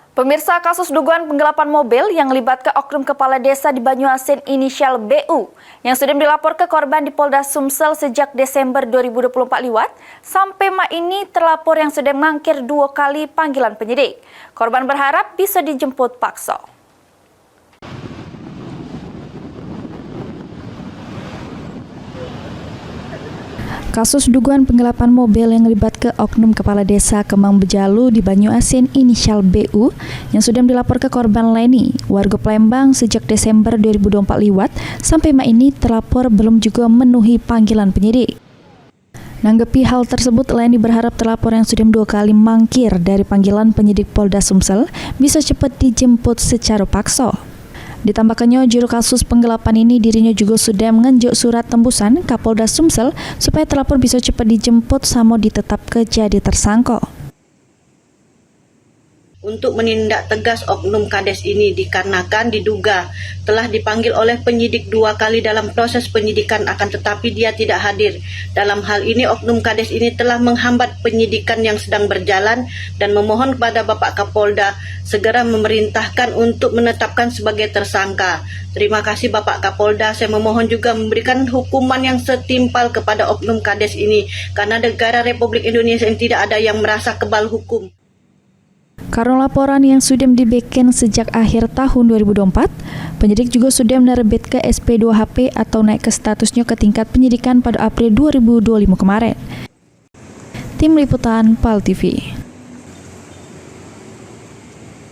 Pemirsa, kasus dugaan penggelapan mobil yang melibatkan oknum kepala desa di Banyuasin inisial BU yang sudah dilapor ke korban di Polda Sumsel sejak Desember 2024 liwat, sampai ini terlapor yang sudah mangkir 2 kali panggilan penyidik. Korban berharap bisa dijemput paksa. Kasus dugaan penggelapan mobil yang melibatkan oknum kepala desa Kemang Bejalu di Banyuasin inisial BU yang sudah dilapor ke korban Leni, warga Palembang sejak Desember 2024 liwat, sampai ini terlapor belum juga memenuhi panggilan penyidik. Nanggepi hal tersebut, Leni berharap terlapor yang sudah 2 kali mangkir dari panggilan penyidik Polda Sumsel bisa cepat dijemput secara paksa. Ditambahkannya, juru kasus penggelapan ini dirinya juga sudah mengajuk surat tembusan Kapolda Sumsel supaya terlapor bisa cepat dijemput sama ditetapkan jadi tersangka. Untuk menindak tegas oknum kades ini dikarenakan diduga telah dipanggil oleh penyidik 2 kali dalam proses penyidikan, akan tetapi dia tidak hadir. Dalam hal ini oknum kades ini telah menghambat penyidikan yang sedang berjalan dan memohon kepada Bapak Kapolda segera memerintahkan untuk menetapkan sebagai tersangka. Terima kasih Bapak Kapolda, saya memohon juga memberikan hukuman yang setimpal kepada oknum kades ini karena negara Republik Indonesia ini tidak ada yang merasa kebal hukum. Karena laporan yang sudah dibikin sejak akhir tahun 2024, penyidik juga sudah menerbitkan SP2HP atau naik ke statusnya ke tingkat penyidikan pada April 2025 kemarin. Tim Liputan PAL TV.